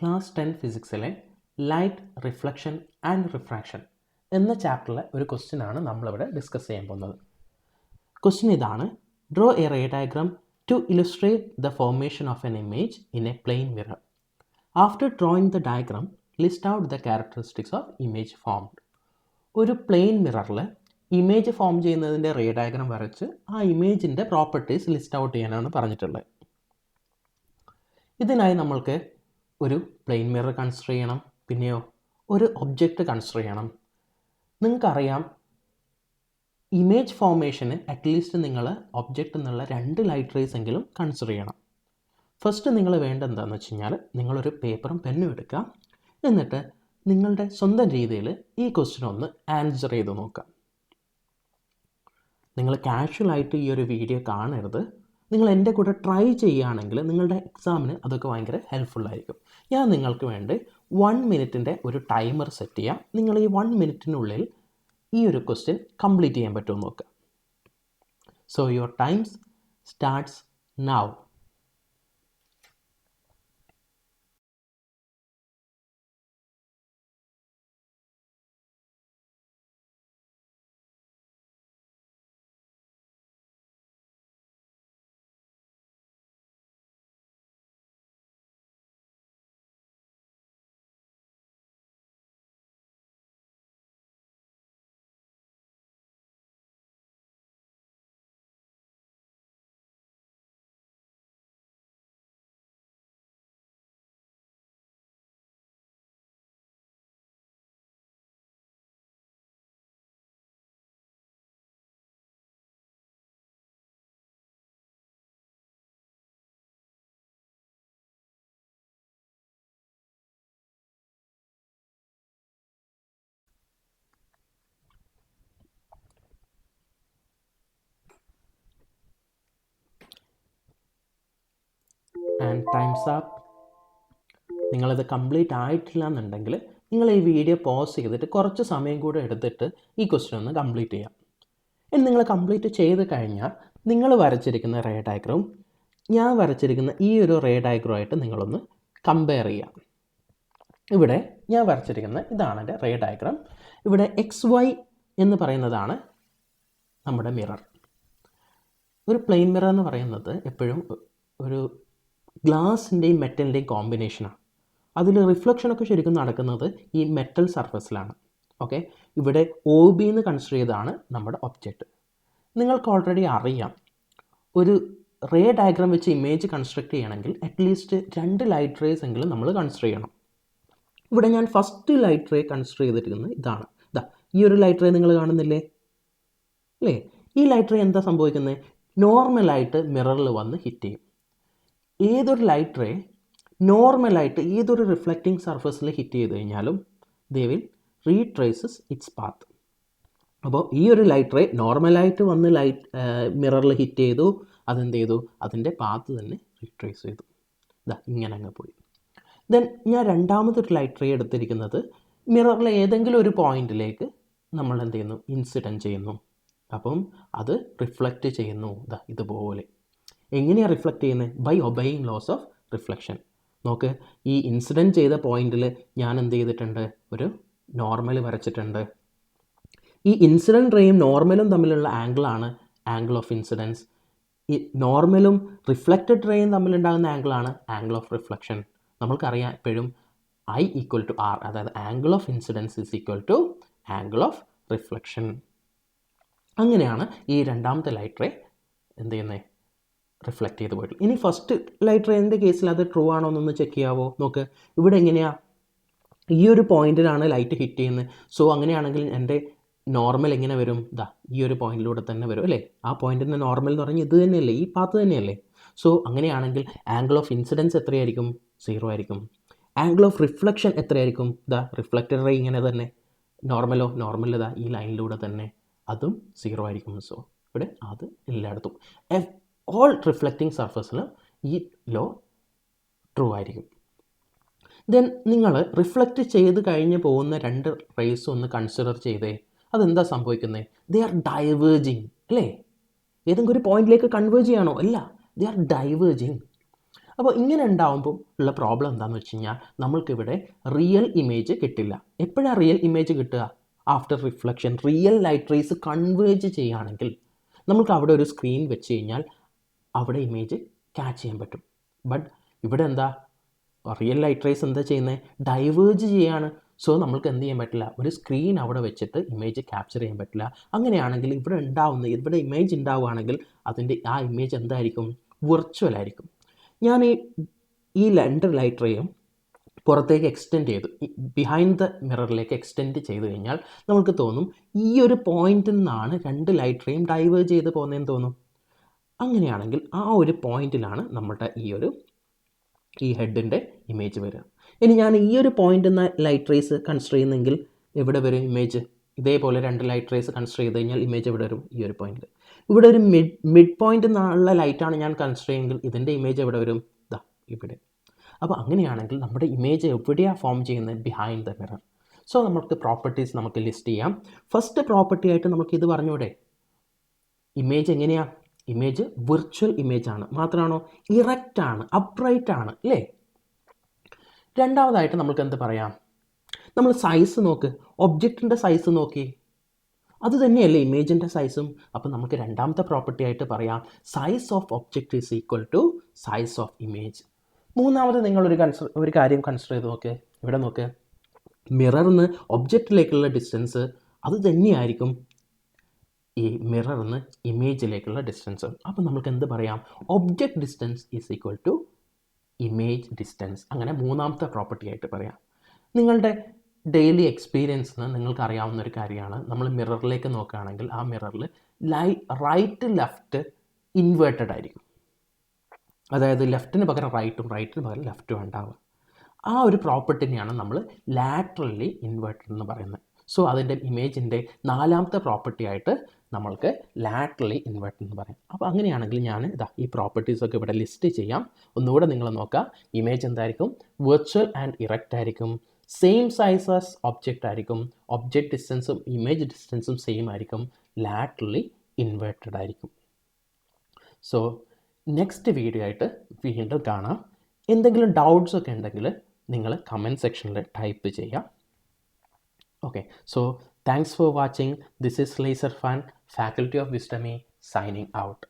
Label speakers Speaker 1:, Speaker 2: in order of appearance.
Speaker 1: Class 10 ഫിസിക്സിലെ light reflection and refraction എന്ന ചാപ്റ്ററിലെ ഒരു ക്വസ്റ്റ്യനാണ് നമ്മളിവിടെ ഡിസ്കസ് ചെയ്യാൻ പോകുന്നത്. ക്വസ്റ്റ്യൻ ഇതാണ്: draw a ray diagram to illustrate the formation of an image in a plane mirror. After drawing the diagram list out the characteristics of image formed. ഒരു plain മിററിൽ ഇമേജ് ഫോം ചെയ്യുന്നതിൻ്റെ ray diagram വരച്ച് ആ ഇമേജിൻ്റെ properties list out ചെയ്യാനാണ് പറഞ്ഞിട്ടുള്ളത്. ഇതിനായി നമ്മൾക്ക് ഒരു പ്ലെയിൻ മിറർ കൺസിഡർ ചെയ്യണം, പിന്നെയോ ഒരു ഒബ്ജക്റ്റ് കൺസിഡർ ചെയ്യണം. നിങ്ങൾക്കറിയാം, ഇമേജ് ഫോർമേഷന് അറ്റ്ലീസ്റ്റ് നിങ്ങൾ ഒബ്ജക്റ്റ് എന്നുള്ള 2 ലൈറ്റ് റേസ് എങ്കിലും കൺസിഡർ ചെയ്യണം. ഫസ്റ്റ് നിങ്ങൾ വേണ്ടത് എന്താണെന്ന് വെച്ച് കഴിഞ്ഞാൽ, നിങ്ങളൊരു പേപ്പറും പെന്നും എടുക്കുക. എന്നിട്ട് നിങ്ങളുടെ സ്വന്തം രീതിയിൽ ഈ ക്വസ്റ്റ്യൻ ഒന്ന് ആൻസർ ചെയ്ത് നോക്കുക. നിങ്ങൾ കാഷ്വലായിട്ട് ഈ ഒരു വീഡിയോ കാണരുത്. നിങ്ങൾ എൻ്റെ കൂടെ ട്രൈ ചെയ്യുകയാണെങ്കിൽ നിങ്ങളുടെ എക്സാമിന് അതൊക്കെ ഭയങ്കര ഹെൽപ്ഫുള്ളായിരിക്കും. ഞാൻ നിങ്ങൾക്ക് വേണ്ടി 1 മിനിറ്റിൻ്റെ ഒരു ടൈമർ സെറ്റ് ചെയ്യാം. നിങ്ങൾ ഈ 1 മിനിറ്റിനുള്ളിൽ ഈ ഒരു ക്വസ്റ്റ്യൻ കംപ്ലീറ്റ് ചെയ്യാൻ പറ്റുമെന്ന് നോക്കുക. So your times starts now. And times up. നിങ്ങളിത് കംപ്ലീറ്റ് ആയിട്ടില്ല എന്നുണ്ടെങ്കിൽ നിങ്ങൾ ഈ വീഡിയോ പോസ് ചെയ്തിട്ട് കുറച്ച് സമയം കൂടെ എടുത്തിട്ട് ഈ ക്വസ്റ്റ്യൻ ഒന്ന് കംപ്ലീറ്റ് ചെയ്യാം. ഇനി നിങ്ങൾ കംപ്ലീറ്റ് ചെയ്ത് കഴിഞ്ഞാൽ നിങ്ങൾ വരച്ചിരിക്കുന്ന റേ ഡയഗ്രാം ഞാൻ വരച്ചിരിക്കുന്ന ഈ ഒരു റേ ഡയഗ്രാമായിട്ട് നിങ്ങളൊന്ന് കമ്പയർ ചെയ്യാം. ഇവിടെ ഞാൻ വരച്ചിരിക്കുന്ന ഇതാണ് എൻ്റെ റേ ഡയഗ്രാം. ഇവിടെ XY എന്ന് പറയുന്നതാണ് നമ്മുടെ മിറർ. ഒരു പ്ലെയിൻ മിറർ എന്ന് പറയുന്നത് എപ്പോഴും ഒരു ഗ്ലാസിൻ്റെയും മെറ്റലിൻ്റെയും കോമ്പിനേഷനാണ്. അതിൽ റിഫ്ലക്ഷനൊക്കെ ശരിക്കും നടക്കുന്നത് ഈ മെറ്റൽ സർഫസിലാണ്. ഓക്കെ, ഇവിടെ OB എന്ന് കൺസിഡർ ചെയ്താണ് നമ്മുടെ ഒബ്ജക്റ്റ്. നിങ്ങൾക്ക് ഓൾറെഡി അറിയാം, ഒരു റേ ഡയഗ്രാം വെച്ച് ഇമേജ് കൺസ്ട്രക്ട് ചെയ്യണമെങ്കിൽ അറ്റ്ലീസ്റ്റ് 2 ലൈറ്റ് റേസ് എങ്കിലും നമ്മൾ കൺസിഡർ ചെയ്യണം. ഇവിടെ ഞാൻ ഫസ്റ്റ് ലൈറ്റ് റേ കൺസിഡർ ചെയ്തിരിക്കുന്നത് ഇതാണ്. ഈ ഒരു ലൈറ്റ് റേ നിങ്ങൾ കാണുന്നില്ലേ അല്ലേ? ഈ ലൈറ്റ് റേ എന്താ സംഭവിക്കുന്നത്? നോർമലായിട്ട് മിററിൽ വന്ന് ഹിറ്റ് ചെയ്യും. ഏതൊരു ലൈറ്റ് റേ നോർമലായിട്ട് ഏതൊരു റിഫ്ലക്റ്റിംഗ് സർഫസിൽ ഹിറ്റ് ചെയ്ത് കഴിഞ്ഞാലും ദേ വിൽ റീട്രേസസ് ഇറ്റ്സ് പാത്ത്. അപ്പോൾ ഈ ഒരു ലൈറ്റ് റേ നോർമലായിട്ട് വന്ന് മിററിൽ ഹിറ്റ് ചെയ്തു, അതെന്ത് ചെയ്തു? അതിൻ്റെ പാത്ത് തന്നെ റീട്രേസ് ചെയ്തു. ഇങ്ങനെ അങ്ങ് പോയി. ദെൻ ഞാൻ രണ്ടാമതൊരു ലൈറ്റ് റേ എടുത്തിരിക്കുന്നത് മിററിലെ ഏതെങ്കിലും ഒരു പോയിന്റിലേക്ക് നമ്മൾ എന്ത് ചെയ്യുന്നു? ഇൻസിഡൻറ്റ് ചെയ്യുന്നു. അപ്പം അത് റിഫ്ലക്റ്റ് ചെയ്യുന്നു ഇതുപോലെ. എങ്ങനെയാണ് റിഫ്ലക്റ്റ് ചെയ്യുന്നത്? By obeying laws of reflection. നോക്ക്, ഈ ഇൻസിഡൻറ്റ് ചെയ്ത പോയിന്റിൽ ഞാൻ എന്ത് ചെയ്തിട്ടുണ്ട്? ഒരു നോർമൽ വരച്ചിട്ടുണ്ട്. ഈ ഇൻസിഡൻറ്റ് റേയും നോർമലും തമ്മിലുള്ള ആംഗിളാണ് ആംഗിൾ ഓഫ് ഇൻസിഡൻസ്. ഈ നോർമലും റിഫ്ലക്റ്റഡ് റേയും തമ്മിലുണ്ടാകുന്ന ആംഗിളാണ് ആംഗിൾ ഓഫ് റിഫ്ലക്ഷൻ. നമ്മൾക്കറിയാം എപ്പോഴും I = R, അതായത് angle of incidence is equal to angle of reflection. അങ്ങനെയാണ് ഈ രണ്ടാമത്തെ ലൈറ്റ് റേ എന്ത് ചെയ്യുന്നത്? റിഫ്ലക്റ്റ് ചെയ്ത് പോയിട്ടുള്ളൂ. ഇനി ഫസ്റ്റ് ലൈറ്റ് റേൻ്റെ കേസിൽ അത് ട്രൂ ആണോ എന്നൊന്ന് ചെക്ക് ചെയ്യാവോ? നോക്ക്, ഇവിടെ എങ്ങനെയാണ്? ഈ ഒരു പോയിന്റിലാണ് ലൈറ്റ് ഹിറ്റ് ചെയ്യുന്നത്. സോ അങ്ങനെയാണെങ്കിൽ എൻ്റെ നോർമൽ എങ്ങനെ വരും? ഈ ഒരു പോയിന്റിലൂടെ തന്നെ വരും അല്ലേ? ആ പോയിന്റിൻ്റെ നോർമൽ എന്ന് പറഞ്ഞാൽ ഇത് തന്നെയല്ലേ, ഈ പാത്ത് തന്നെയല്ലേ? സോ അങ്ങനെയാണെങ്കിൽ ആംഗിൾ ഓഫ് ഇൻസിഡൻസ് എത്രയായിരിക്കും? 0 ആയിരിക്കും. ആംഗിൾ ഓഫ് റിഫ്ലക്ഷൻ എത്രയായിരിക്കും? റിഫ്ലക്റ്റഡ് റേ ഇങ്ങനെ തന്നെ. നോർമൽ ഈ ലൈനിലൂടെ തന്നെ, അതും 0 ആയിരിക്കും. സോ ഇവിടെ അത് എല്ലായിടത്തും ഓൾ റിഫ്ലക്റ്റിംഗ് സർഫസിൽ ഈ ലോ ട്രൂ ആയിരിക്കും. ദെൻ നിങ്ങൾ റിഫ്ലക്റ്റ് ചെയ്ത് കഴിഞ്ഞ് പോകുന്ന 2 റേസ് ഒന്ന് കൺസിഡർ ചെയ്തേ. അതെന്താ സംഭവിക്കുന്നത്? ദേ ആർ ഡൈവേർജിങ് അല്ലേ? ഏതെങ്കിലും ഒരു പോയിന്റിലേക്ക് കൺവേർജ് ചെയ്യണോ? അല്ല, ദേ ആർ ഡൈവേർജിങ്. അപ്പോൾ ഇങ്ങനെ ഉണ്ടാകുമ്പോൾ ഉള്ള പ്രോബ്ലം എന്താണെന്ന് വെച്ച് കഴിഞ്ഞാൽ നമ്മൾക്കിവിടെ റിയൽ ഇമേജ് കിട്ടില്ല. എപ്പോഴാണ് റിയൽ ഇമേജ് കിട്ടുക? After reflection real light rays converge ചെയ്യുകയാണെങ്കിൽ നമുക്ക് അവിടെ ഒരു സ്ക്രീൻ വെച്ച് കഴിഞ്ഞാൽ അവിടെ ഇമേജ് ക്യാച്ച് ചെയ്യാൻ പറ്റും. ബട്ട് ഇവിടെ എന്താ, റിയൽ ലൈറ്റ് റേസ് എന്താ ചെയ്യുന്നത്? ഡൈവേർജ് ചെയ്യാണ്. സോ നമ്മൾക്ക് എന്ത് ചെയ്യാൻ പറ്റില്ല, ഒരു സ്ക്രീൻ അവിടെ വെച്ചിട്ട് ഇമേജ് ക്യാപ്ചർ ചെയ്യാൻ പറ്റില്ല. അങ്ങനെയാണെങ്കിൽ ഇവിടെ ഇമേജ് ഉണ്ടാവുകയാണെങ്കിൽ അതിൻ്റെ ആ ഇമേജ് എന്തായിരിക്കും? വിർച്വൽ ആയിരിക്കും. ഞാൻ ഈ രണ്ട് ലൈറ്റ് റേയും പുറത്തേക്ക് എക്സ്റ്റെൻഡ് ചെയ്തു, ബിഹൈൻഡ് ദ മിററിലേക്ക് എക്സ്റ്റെൻഡ് ചെയ്ത് കഴിഞ്ഞാൽ നമുക്ക് തോന്നും ഈ ഒരു പോയിന്റിൽ നിന്നാണ് രണ്ട് ലൈറ്റ് റേയും ഡൈവേർജ് ചെയ്ത് പോകുന്നതെന്ന് തോന്നും. അങ്ങനെയാണെങ്കിൽ ആ ഒരു പോയിന്റിലാണ് നമ്മുടെ ഈ ഹെഡിൻ്റെ ഇമേജ് വരിക. ഇനി ഞാൻ ഈ ഒരു പോയിന്റ് എന്ന ലൈറ്റ് റേസ് കൺസിഡർ ചെയ്യുന്നെങ്കിൽ എവിടെ വരും ഇമേജ്? ഇതേപോലെ രണ്ട് ലൈറ്റ് റേസ് കൺസിഡർ ചെയ്ത് കഴിഞ്ഞാൽ ഇമേജ് എവിടെ വരും? ഈ ഒരു പോയിന്റിൽ. ഇവിടെ ഒരു മിഡ് പോയിന്റ് എന്നുള്ള ലൈറ്റാണ് ഞാൻ കൺസിഡർ ചെയ്യുമെങ്കിൽ ഇതിൻ്റെ ഇമേജ് എവിടെ വരും? ദാ ഇവിടെ. അപ്പോൾ അങ്ങനെയാണെങ്കിൽ നമ്മുടെ ഇമേജ് എവിടെയാണ് ഫോം ചെയ്യുന്നത്? Behind the mirror. സോ നമുക്ക് പ്രോപ്പർട്ടീസ് നമുക്ക് ലിസ്റ്റ് ചെയ്യാം. ഫസ്റ്റ് പ്രോപ്പർട്ടി ആയിട്ട് നമുക്ക് ഇത് പറഞ്ഞൂടെ, ഇമേജ് എങ്ങനെയാണ്? ഇമേജ് വിർച്വൽ ഇമേജ് ആണ്. മാത്രമാണോ? ഇറക്റ്റ് ആണ്, അപ്രൈറ്റ് ആണ്, അല്ലേ? രണ്ടാമതായിട്ട് നമുക്ക് എന്ത് പറയാം? നമ്മൾ സൈസ് നോക്ക്, ഒബ്ജക്റ്റിൻ്റെ സൈസ് നോക്കി, അത് തന്നെയല്ലേ ഇമേജിൻ്റെ സൈസും. അപ്പോൾ നമുക്ക് രണ്ടാമത്തെ പ്രോപ്പർട്ടി ആയിട്ട് പറയാം size of object is equal to size of image. മൂന്നാമത് ഒരു കാര്യം കൺസിഡർ ചെയ്ത് നോക്ക്. ഇവിടെ നോക്ക്, മിററിന്ന് ഒബ്ജക്റ്റിലേക്കുള്ള ഡിസ്റ്റൻസ് അത് തന്നെയായിരിക്കും ഈ മിററിന്ന് ഇമേജിലേക്കുള്ള ഡിസ്റ്റൻസ്. അപ്പോൾ നമുക്ക് എന്ത് പറയാം? Object distance is equal to image distance. അങ്ങനെ മൂന്നാമത്തെ പ്രോപ്പർട്ടി ആയിട്ട് പറയാം. നിങ്ങളുടെ ഡെയിലി എക്സ്പീരിയൻസിന് നിങ്ങൾക്ക് അറിയാവുന്ന ഒരു കാര്യമാണ്, നമ്മൾ മിററിലേക്ക് നോക്കുകയാണെങ്കിൽ ആ മിററിൽ റൈറ്റ് ലെഫ്റ്റ് ഇൻവേർട്ടഡ് ആയിരിക്കും. അതായത് ലെഫ്റ്റിന് പകരം റൈറ്റും റൈറ്റിന് പകരം ലെഫ്റ്റും ഉണ്ടാവുക. ആ ഒരു പ്രോപ്പർട്ടിനെയാണ് നമ്മൾ ലാറ്ററലി ഇൻവേർട്ടഡ് എന്ന് പറയുന്നത്. സോ അതിൻ്റെ ഇമേജിൻ്റെ നാലാമത്തെ പ്രോപ്പർട്ടി ആയിട്ട് നമ്മൾക്ക് ലാറ്ററലി ഇൻവേർട്ടഡ് എന്ന് പറയാം. അപ്പോൾ അങ്ങനെയാണെങ്കിൽ ഞാൻ ഈ പ്രോപ്പർട്ടീസൊക്കെ ഇവിടെ ലിസ്റ്റ് ചെയ്യാം. ഒന്നുകൂടെ നിങ്ങൾ നോക്കുക. ഇമേജ് എന്തായിരിക്കും? വിർച്വൽ ആൻഡ് ഇറക്റ്റ് ആയിരിക്കും. സെയിം സൈസ് ആസ് ഒബ്ജക്റ്റ് ആയിരിക്കും. ഒബ്ജക്റ്റ് ഡിസ്റ്റൻസും ഇമേജ് ഡിസ്റ്റൻസും സെയിം ആയിരിക്കും. ലാറ്ററലി ഇൻവേർട്ടഡ് ആയിരിക്കും. സോ നെക്സ്റ്റ് വീഡിയോ ആയിട്ട് വീണ്ടും കാണാം. എന്തെങ്കിലും ഡൗട്ട്സ് ഒക്കെ ഉണ്ടെങ്കിൽ നിങ്ങൾ കമൻറ്റ് സെക്ഷനിൽ ടൈപ്പ് ചെയ്യാം. Okay, so thanks for watching. This is Laser Fun, Faculty of Wisdom, signing out.